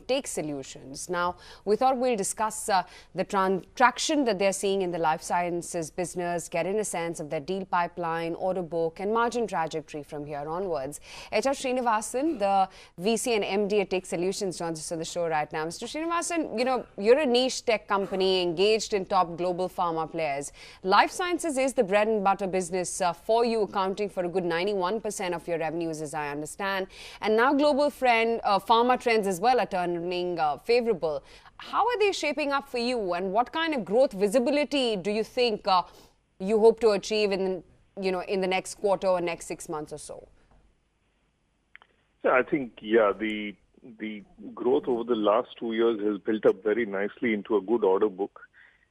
Take Solutions. Now, we thought we'll discuss the traction that they're seeing in the life sciences business, get in a sense of their deal pipeline, order book, and margin trajectory from here onwards. HR Srinivasan, the VC and MD at Take Solutions, joins us on the show right now. Mr. Srinivasan, you know, you're a niche tech company engaged in top global pharma players. Life sciences is the bread and butter business for you, accounting for a good 91% of your revenues, as I understand. And now global pharma trends as well are turning favorable. How are they shaping up for you, and what kind of growth visibility do you think you hope to achieve in the next quarter or next 6 months or so? Yeah, I think the growth over the last 2 years has built up very nicely into a good order book.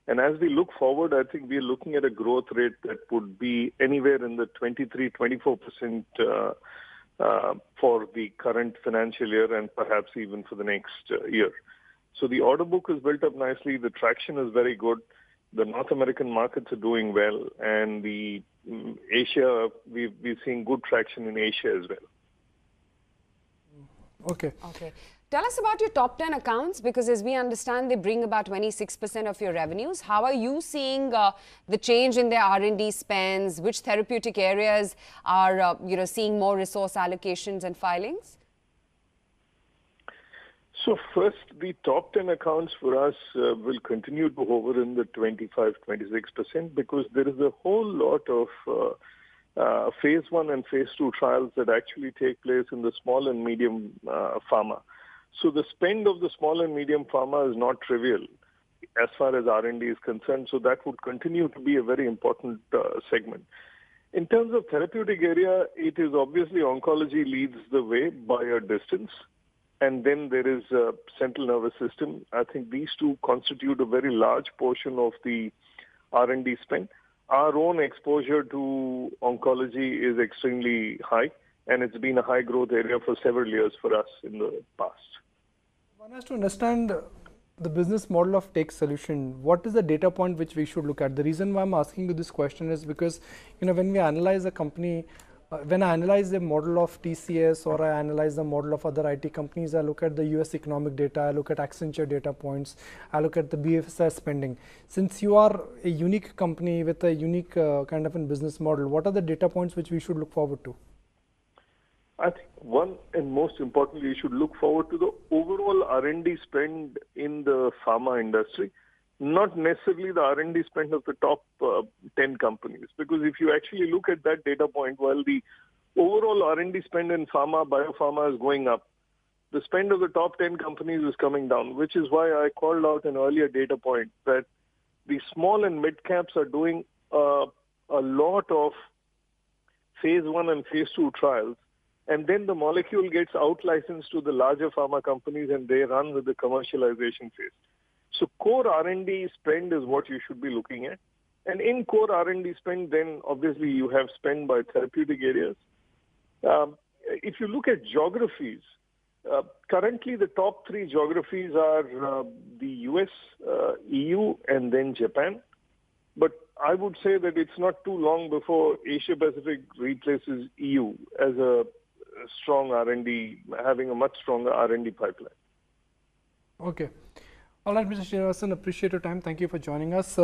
And as we look forward, I think we are looking at a growth rate that would be anywhere in the 23-24% for the current financial year and perhaps even for the next year. So the order book is built up nicely. The traction is very good. The North American markets are doing well, and the Asia, we're seeing good traction in Asia as well. Okay. Tell us about your top 10 accounts, because as we understand, they bring about 26% of your revenues. How are you seeing the change in their R&D spends? Which therapeutic areas are seeing more resource allocations and filings? So first, the top 10 accounts for us will continue to hover in the 25-26% because there is a whole lot of phase 1 and phase 2 trials that actually take place in the small and medium pharma. So the spend of the small and medium pharma is not trivial as far as R&D is concerned. So that would continue to be a very important segment. In terms of therapeutic area, it is obviously oncology leads the way by a distance. And then there is central nervous system. I think these two constitute a very large portion of the R&D spend. Our own exposure to oncology is extremely high, and it's been a high growth area for several years for us in the past. One has to understand the business model of Take Solution. What is the data point which we should look at? The reason why I'm asking you this question is because, when we analyze a company, when I analyze the model of TCS or I analyze the model of other IT companies, I look at the US economic data, I look at Accenture data points, I look at the BFSI spending. Since you are a unique company with a unique kind of a business model, what are the data points which we should look forward to? I think one, and most importantly, you should look forward to the overall R&D spend in the pharma industry, not necessarily the R&D spend of the top 10 companies. Because if you actually look at that data point, while the overall R&D spend in biopharma is going up, the spend of the top 10 companies is coming down, which is why I called out an earlier data point that the small and mid caps are doing a lot of phase 1 and phase 2 trials. And then the molecule gets out-licensed to the larger pharma companies and they run with the commercialization phase. So core R&D spend is what you should be looking at. And in core R&D spend, then obviously you have spend by therapeutic areas. If you look at geographies, currently the top 3 geographies are the US, EU, and then Japan. But I would say that it's not too long before Asia Pacific replaces EU as a strong R&D, having a much stronger R&D pipeline. Okay. All right, Mr. Srinivasan, appreciate your time. Thank you for joining us.